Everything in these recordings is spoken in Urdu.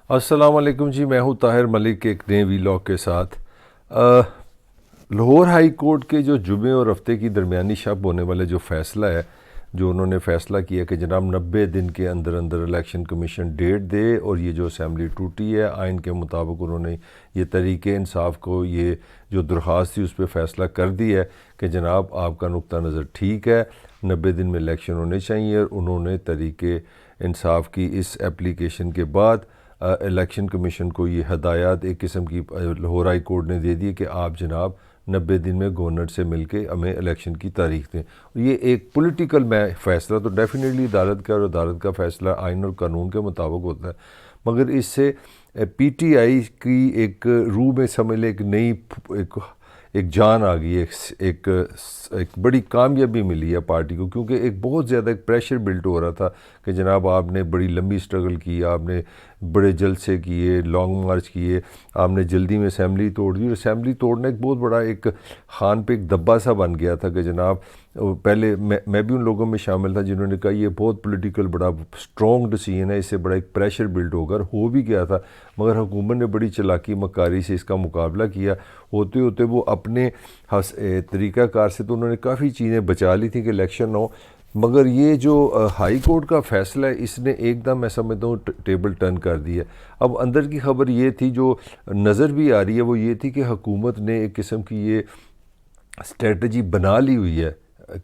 السلام علیکم جی، میں ہوں طاہر ملک ایک نئے ویلاگ کے ساتھ۔ لاہور ہائی کورٹ کے جو جمعے اور ہفتے کی درمیانی شب ہونے والے جو فیصلہ ہے، جو انہوں نے فیصلہ کیا کہ جناب 90 دن کے اندر اندر الیکشن کمیشن ڈیٹ دے، اور یہ جو اسمبلی ٹوٹی ہے آئین کے مطابق انہوں نے یہ طریق انصاف کو یہ جو درخواست تھی اس پہ فیصلہ کر دی ہے کہ جناب آپ کا نقطہ نظر ٹھیک ہے، 90 دن میں الیکشن ہونے چاہیے، اور انہوں نے طریق انصاف کی اس اپلیکیشن کے بعد الیکشن کمیشن کو یہ ہدایات ایک قسم کی لاہور ہائی کورٹ نے دے دی کہ آپ جناب 90 دن میں گورنر سے مل کے ہمیں الیکشن کی تاریخ دیں۔ یہ ایک پولیٹیکل فیصلہ تو ڈیفینیٹلی عدالت کا، اور عدالت کا فیصلہ آئین اور قانون کے مطابق ہوتا ہے، مگر اس سے پی ٹی آئی کی ایک روح میں سمجھ لیں ایک نئی ایک جان آ گئی ہے، ایک بڑی کامیابی ملی ہے پارٹی کو، کیونکہ ایک بہت زیادہ ایک پریشر بلٹ ہو رہا تھا کہ جناب آپ نے بڑی لمبی سٹرگل کی، آپ نے بڑے جلسے کیے، لانگ مارچ کیے، آپ نے جلدی میں اسمبلی توڑ دی، اور اسمبلی توڑنا ایک بہت بڑا ایک خان پہ ایک دبا سا بن گیا تھا کہ جناب پہلے میں بھی ان لوگوں میں شامل تھا جنہوں نے کہا یہ بہت پولیٹیکل بڑا اسٹرانگ ڈیسیژن ہے، اس سے بڑا ایک پریشر بلڈ ہوگا، ہو بھی گیا تھا، مگر حکومت نے بڑی چلاکی مکاری سے اس کا مقابلہ کیا، ہوتے ہوتے وہ اپنے طریقہ کار سے تو انہوں نے کافی چیزیں بچا لی تھیں کہ الیکشن ہو، مگر یہ جو ہائی کورٹ کا فیصلہ ہے اس نے ایک دم میں سمجھتا ہوں ٹیبل ٹرن کر دی ہے۔ اب اندر کی خبر یہ تھی جو نظر بھی آ رہی ہے وہ یہ تھی کہ حکومت نے ایک قسم کی یہ اسٹریٹجی بنا لی ہوئی ہے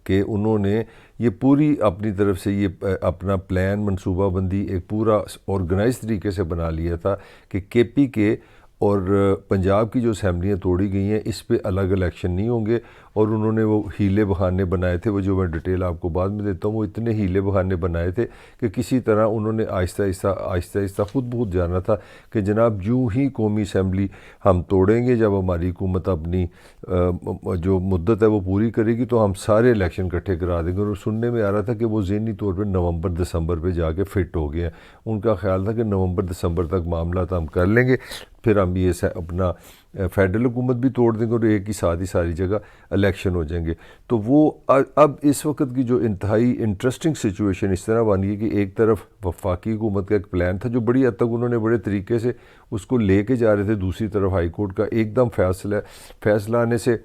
کہ انہوں نے یہ پوری اپنی طرف سے یہ اپنا پلان منصوبہ بندی ایک پورا آرگنائز طریقے سے بنا لیا تھا کہ کے پی کے اور پنجاب کی جو اسمبلیاں توڑی گئی ہیں اس پہ الگ الیکشن نہیں ہوں گے، اور انہوں نے وہ ہیلے بہانے بنائے تھے، وہ جو میں ڈیٹیل آپ کو بعد میں دیتا ہوں، وہ اتنے ہیلے بہانے بنائے تھے کہ کسی طرح انہوں نے آہستہ آہستہ خود بخود جانا تھا کہ جناب جو ہی قومی اسمبلی ہم توڑیں گے، جب ہماری حکومت اپنی جو مدت ہے وہ پوری کرے گی تو ہم سارے الیکشن اکٹھے کرا دیں گے، اور سننے میں آ رہا تھا کہ وہ ذہنی طور پہ نومبر دسمبر پہ جا کے فٹ ہو گئے ہیں۔ ان کا خیال تھا کہ نومبر دسمبر تک معاملات ہم کر لیں گے، پھر ہم یہ اپنا فیڈرل حکومت بھی توڑ دیں گے، اور ایک ہی ساتھ ہی ساری جگہ الیکشن ہو جائیں گے۔ تو وہ اب اس وقت کی جو انتہائی انٹرسٹنگ سچویشن اس طرح بن گئی کہ ایک طرف وفاقی حکومت کا ایک پلان تھا جو بڑی حد تک انہوں نے بڑے طریقے سے اس کو لے کے جا رہے تھے، دوسری طرف ہائی کورٹ کا ایک دم فیصلہ آنے سے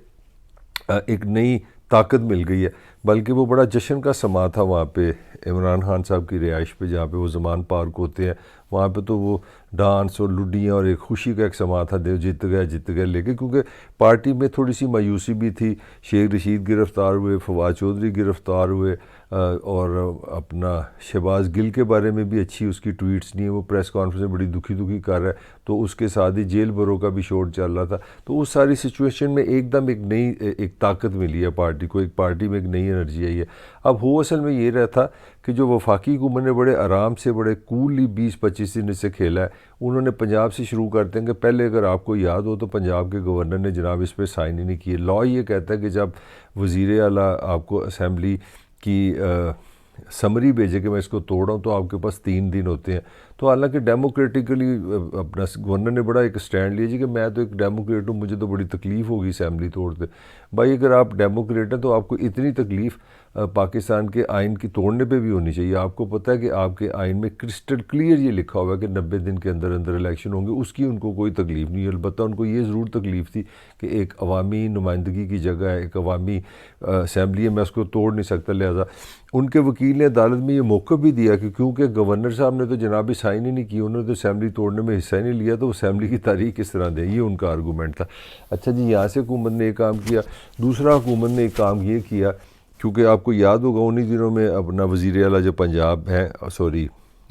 ایک نئی طاقت مل گئی ہے، بلکہ وہ بڑا جشن کا سما تھا وہاں پہ عمران خان صاحب کی رہائش پہ جہاں پہ وہ زمان پارک ہوتے ہیں، وہاں پہ تو وہ ڈانس اور لڈیاں اور ایک خوشی کا ایک سما تھا، جیت گئے لے کے، کیونکہ پارٹی میں تھوڑی سی مایوسی بھی تھی، شیخ رشید گرفتار ہوئے، فواد چودھری گرفتار ہوئے، اور اپنا شہباز گل کے بارے میں بھی اچھی اس کی ٹویٹس نہیں ہیں، وہ پریس کانفرنس میں بڑی دکھی کر رہا ہے، تو اس کے ساتھ ہی جیل بروں کا بھی شور چل رہا تھا، تو اس ساری سچویشن میں ایک دم ایک نئی ایک طاقت ملی ہے پارٹی کو، ایک پارٹی میں ایک نئی انرجی آئی ہے۔ اب ہو اصل میں یہ رہا تھا کہ جو وفاقی حکومت نے بڑے آرام سے بڑے کوللی 20-25 دن سے کھیلا ہے، انہوں نے پنجاب سے شروع کرتے ہیں کہ پہلے اگر آپ کو یاد ہو تو پنجاب کے گورنر نے جناب اس پہ سائن ہی نہیں کیے۔ لاء یہ کہتا ہے کہ جب وزیر اعلیٰ آپ کو اسمبلی کی سمری بھیجے کہ میں اس کو توڑا ہوں تو آپ کے پاس 3 دن ہوتے ہیں، تو حالانکہ ڈیموکریٹکلی اپنا گورنر نے بڑا ایک اسٹینڈ لیا جی کہ میں تو ایک ڈیموکریٹ ہوں، مجھے تو بڑی تکلیف ہوگی اسمبلی توڑتے۔ بھائی اگر آپ ڈیموکریٹ ہیں تو آپ کو اتنی تکلیف پاکستان کے آئین کی توڑنے پہ بھی ہونی چاہیے۔ آپ کو پتہ ہے کہ آپ کے آئین میں کرسٹل کلیئر یہ لکھا ہوا ہے کہ 90 دن کے اندر اندر الیکشن ہوں گے، اس کی ان کو کوئی تکلیف نہیں ہے، البتہ ان کو یہ ضرور تکلیف تھی کہ ایک عوامی نمائندگی کی جگہ ہے، ایک عوامی اسمبلی ہے، میں اس کو توڑ نہیں سکتا، لہٰذا ان کے وکیل نے عدالت میں یہ موقع بھی دیا کہ کیونکہ گورنر صاحب نے تو جناب سائن ہی نہیں کی، انہوں نے تو اسمبلی توڑنے میں حصہ ہی نہیں لیا، تو اسمبلی کی تاریخ کس طرح دیں، یہ ان کا آرگومنٹ تھا۔ اچھا جی، یہاں سے حکومت نے ایک کام کیا، دوسرا حکومت نے ایک کام یہ کیا، کیونکہ آپ کو یاد ہوگا انہی دنوں میں اپنا وزیر اعلیٰ جو پنجاب ہے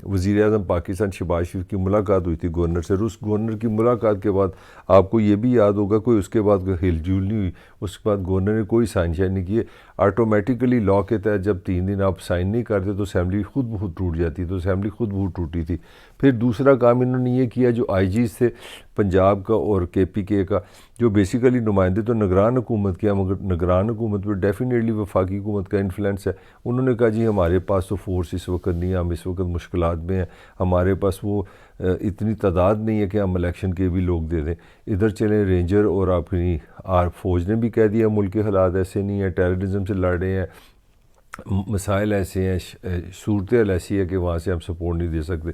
وزیر اعظم پاکستان شہباز شریف کی ملاقات ہوئی تھی گورنر سے، اور اس گورنر کی ملاقات کے بعد آپ کو یہ بھی یاد ہوگا کوئی اس کے بعد کوئی ہل جل نہیں ہوئی، اس کے بعد گورنر نے کوئی سائن شائن نہیں کیے، آٹومیٹیکلی لاء کے تحت جب 3 دن آپ سائن نہیں کرتے تو اسمبلی خود بخود ٹوٹ جاتی، تو اسمبلی خود بخود ٹوٹی تھی۔ پھر دوسرا کام انہوں نے یہ کیا، جو آئی جیز تھے پنجاب کا اور کے پی کے کا، جو بیسیکلی نمائندے تو نگران حکومت کیا، مگر نگران حکومت پہ ڈیفینیٹلی وفاقی حکومت کا انفلوئنس ہے، انہوں نے کہا جی ہمارے پاس تو فورس اس وقت نہیں ہے، ہم اس وقت مشکلات میں ہیں، ہمارے پاس وہ اتنی تعداد نہیں ہے کہ ہم الیکشن کے بھی لوگ دے دیں، ادھر چلیں رینجر اور اپنی فوج نے بھی کہہ دیا ملک کے حالات ایسے نہیں ہیں، ٹیررزم سے لڑ رہے ہیں، مسائل ایسے ہیں، صورتحال ایسی ہے کہ وہاں سے ہم سپورٹ نہیں دے سکتے۔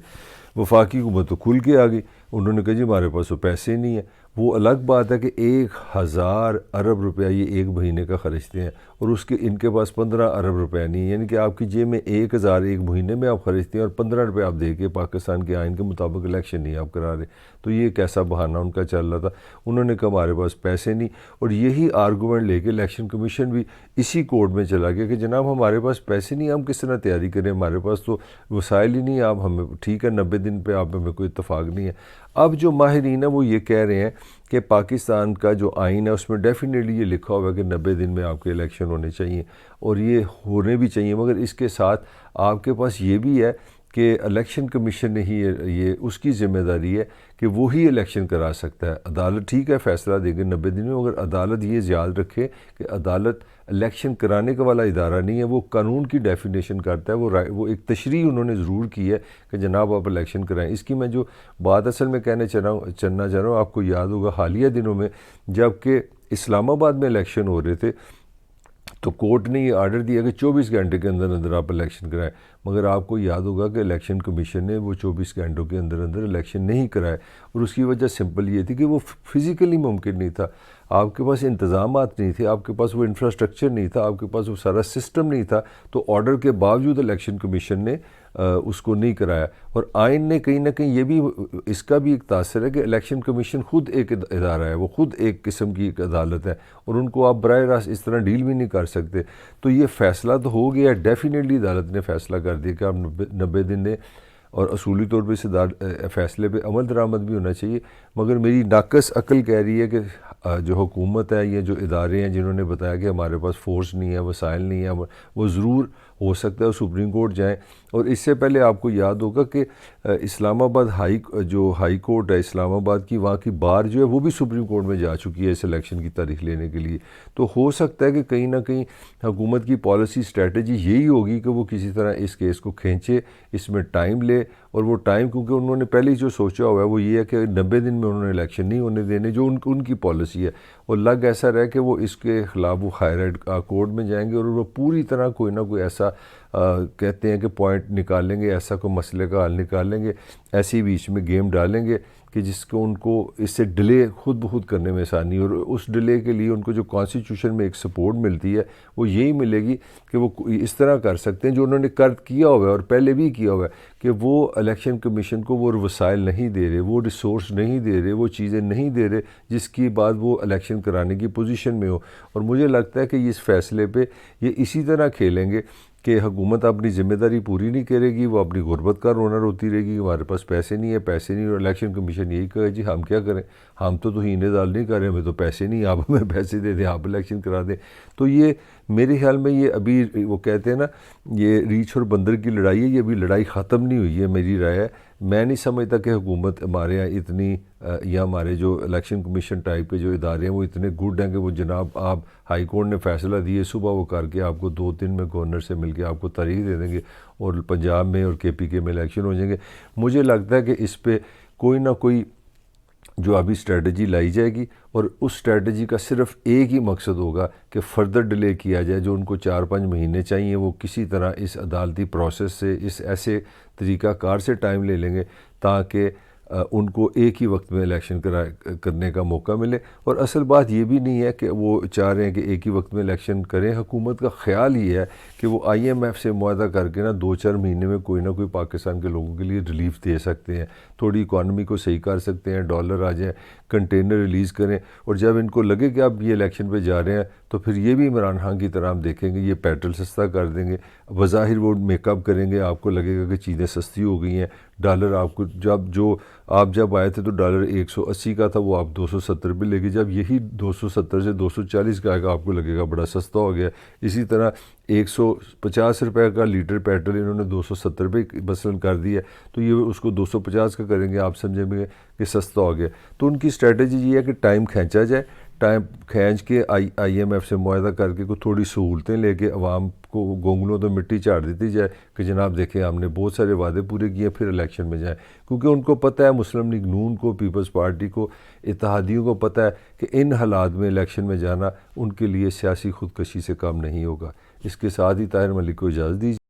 وفاقی حکومت تو کھل کے آ گئی، انہوں نے کہا جی ہمارے پاس تو پیسے نہیں ہیں۔ وہ الگ بات ہے کہ 1000 ارب روپیہ یہ ایک مہینے کا خرچتے ہیں، اور اس کے ان کے پاس 15 ارب روپیہ نہیں ہے، یعنی کہ آپ کی جیب میں 1000 ایک مہینے میں آپ خرچتے ہیں اور 15 روپے آپ دے کے پاکستان کے آئین کے مطابق الیکشن نہیں آپ کرا رہے۔ تو یہ کیسا بہانہ ان کا چل رہا تھا؟ انہوں نے کہا ہمارے پاس پیسے نہیں، اور یہی آرگومنٹ لے کے الیکشن کمیشن بھی اسی کوڈ میں چلا گیا کہ جناب ہمارے پاس پیسے نہیں، ہم کس طرح تیاری کریں، ہمارے پاس تو وسائل ہی نہیں، آپ ہمیں ٹھیک ہے 90 دن پہ آپ ہمیں کوئی اتفاق نہیں ہے۔ اب جو ماہرین ہیں وہ یہ کہہ رہے ہیں کہ پاکستان کا جو آئین ہے اس میں ڈیفینیٹلی یہ لکھا ہوا ہے کہ 90 دن میں آپ کے الیکشن ہونے چاہیے، اور یہ ہونے بھی چاہیے، مگر اس کے ساتھ آپ کے پاس یہ بھی ہے کہ الیکشن کمیشن نے ہی یہ اس کی ذمہ داری ہے کہ وہی الیکشن کرا سکتا ہے۔ عدالت ٹھیک ہے فیصلہ دے گی 90 دن میں، مگر عدالت یہ یاد رکھے کہ عدالت الیکشن کرانے کا والا ادارہ نہیں ہے، وہ قانون کی ڈیفینیشن کرتا ہے، وہ ایک تشریح انہوں نے ضرور کی ہے کہ جناب آپ الیکشن کرائیں۔ اس کی میں جو بات اصل میں چلنا چاہ رہا ہوں، آپ کو یاد ہوگا حالیہ دنوں میں جب کہ اسلام آباد میں الیکشن ہو رہے تھے تو کورٹ نے یہ آرڈر دیا کہ 24 گھنٹے کے اندر اندر آپ الیکشن کرائیں، مگر آپ کو یاد ہوگا کہ الیکشن کمیشن نے وہ 24 گھنٹوں کے اندر اندر الیکشن نہیں کرائے، اور اس کی وجہ سمپل یہ تھی کہ وہ فزیکلی ممکن نہیں تھا، آپ کے پاس انتظامات نہیں تھے، آپ کے پاس وہ انفراسٹرکچر نہیں تھا، آپ کے پاس وہ سارا سسٹم نہیں تھا، تو آرڈر کے باوجود الیکشن کمیشن نے اس کو نہیں کرایا۔ اور آئین نے کہیں نہ کہیں یہ بھی اس کا بھی ایک تاثر ہے کہ الیکشن کمیشن خود ایک ادارہ ہے، وہ خود ایک قسم کی ایک عدالت ہے، اور ان کو آپ براہ راست اس طرح ڈیل بھی نہیں کر سکتے۔ تو یہ فیصلہ تو ہو گیا، ڈیفینیٹلی عدالت نے فیصلہ کر دیا کہ آپ 90 دن نے، اور اصولی طور پہ اس فیصلے پہ عمل درآمد بھی ہونا چاہیے، مگر میری ناقص عقل کہہ رہی ہے کہ جو حکومت ہے، یہ جو ادارے ہیں جنہوں نے بتایا کہ ہمارے پاس فورس نہیں ہے، وسائل نہیں ہے، وہ ضرور ہو سکتا ہے سپریم کورٹ جائیں۔ اور اس سے پہلے آپ کو یاد ہوگا کہ اسلام آباد ہائی کورٹ ہے اسلام آباد کی، وہاں کی بار جو ہے وہ بھی سپریم کورٹ میں جا چکی ہے اس الیکشن کی تاریخ لینے کے لیے۔ تو ہو سکتا ہے کہ کہیں نہ کہیں حکومت کی پالیسی اسٹریٹجی یہی ہوگی کہ وہ کسی طرح اس کیس کو کھینچے، اس میں ٹائم لے، اور وہ ٹائم کیونکہ انہوں نے پہلے ہی جو سوچا ہوا ہے وہ یہ ہے کہ 90 دن میں انہوں نے الیکشن نہیں ہونے دینے، جو ان کی پالیسی ہے، اور لگ ایسا رہے کہ وہ اس کے خلاف وہ ہائر کورٹ میں جائیں گے، اور وہ پوری طرح کوئی نہ کوئی ایسا کہتے ہیں کہ پوائنٹ نکالیں گے، ایسا کوئی مسئلے کا حل نکالیں گے، ایسی بیچ میں گیم ڈالیں گے کہ جس کو ان کو اس سے ڈیلے خود بخود کرنے میں آسانی، اور اس ڈیلے کے لیے ان کو جو کانسٹیٹیوشن میں ایک سپورٹ ملتی ہے وہ یہی ملے گی کہ وہ اس طرح کر سکتے ہیں جو انہوں نے کیا ہوا ہے اور پہلے بھی کیا ہوا ہے، کہ وہ الیکشن کمیشن کو وہ وسائل نہیں دے رہے، وہ ریسورس نہیں دے رہے، وہ چیزیں نہیں دے رہے جس کی بعد وہ الیکشن کرانے کی پوزیشن میں ہو۔ اور مجھے لگتا ہے کہ اس فیصلے پہ یہ اسی طرح کھیلیں گے کہ حکومت اپنی ذمہ داری پوری نہیں کرے گی، وہ اپنی غربت کا رونا روتی رہے گی کہ ہمارے پاس پیسے نہیں ہے، اور الیکشن کمیشن یہی کہے جی ہم کیا کریں، ہم تو توہین دال نہیں کر رہے، ہمیں تو پیسے نہیں، آپ ہمیں پیسے دے دیں، آپ الیکشن کرا دیں۔ تو یہ میرے خیال میں یہ ابھی وہ کہتے ہیں نا یہ ریچھ اور بندر کی لڑائی ہے، یہ ابھی لڑائی ختم نہیں ہوئی ہے، میری رائے ہے۔ میں نہیں سمجھتا کہ حکومت ہمارے یہاں اتنی یا ہمارے جو الیکشن کمیشن ٹائپ کے جو ادارے ہیں وہ اتنے گڈ ہیں کہ وہ جناب آپ ہائی کورٹ نے فیصلہ دیے صبح وہ کر کے آپ کو 2 دن میں گورنر سے مل کے آپ کو تاریخ دے دیں گے اور پنجاب میں اور KPK میں الیکشن ہو جائیں گے۔ مجھے لگتا ہے کہ اس پہ کوئی نہ کوئی جو ابھی اسٹریٹجی لائی جائے گی، اور اس اسٹریٹجی کا صرف ایک ہی مقصد ہوگا کہ فردر ڈیلے کیا جائے، جو ان کو 4-5 مہینے چاہیے وہ کسی طرح اس عدالتی پروسیس سے اس ایسے طریقہ کار سے ٹائم لے لیں گے تاکہ ان کو ایک ہی وقت میں الیکشن کرنے کا موقع ملے۔ اور اصل بات یہ بھی نہیں ہے کہ وہ چاہ رہے ہیں کہ ایک ہی وقت میں الیکشن کریں، حکومت کا خیال یہ ہے کہ وہ IMF سے معاہدہ کر کے 2-4 مہینے میں کوئی نہ کوئی پاکستان کے لوگوں کے لیے ریلیف دے سکتے ہیں، تھوڑی اکانومی کو صحیح کر سکتے ہیں، ڈالر آ جائیں، کنٹینر ریلیز کریں، اور جب ان کو لگے کہ اب یہ الیکشن پہ جا رہے ہیں تو پھر یہ بھی عمران خان کی طرح ہم دیکھیں گے یہ پیٹرول سستا کر دیں گے، بظاہر وہ میک اپ کریں گے، آپ کو لگے گا کہ چیزیں سستی ہو گئی ہیں، ڈالر آپ کو جب آئے تھے تو ڈالر 180 کا تھا، وہ آپ 270 پہ لے گئے، جب یہی 270 سے 240 کا آئے گا آپ کو لگے گا بڑا سستا ہو گیا۔ اسی طرح 150 روپے کا لیٹر پیٹرول انہوں نے 270 پہ مثلاً کر دیا، تو یہ اس کو 250 کا کریں گے، آپ سمجھیں گے کہ سستا ہو گیا۔ تو ان کی اسٹریٹجی یہ ہے کہ ٹائم کھینچا جائے، ٹائم کھینچ کے آئی ایم ایف سے معاہدہ کر کے کوئی تھوڑی سہولتیں لے کے عوام کو گونگلوں تو مٹی چاڑ دیتی جائے کہ جناب دیکھیں ہم نے بہت سارے وعدے پورے کیے پھر الیکشن میں جائیں، کیونکہ ان کو پتہ ہے، مسلم لیگ نون کو، پیپلز پارٹی کو، اتحادیوں کو پتہ ہے کہ ان حالات میں الیکشن میں جانا ان کے لیے سیاسی خودکشی سے کم نہیں ہوگا۔ اس کے ساتھ ہی طاہر ملک کو اجازت دیجیے۔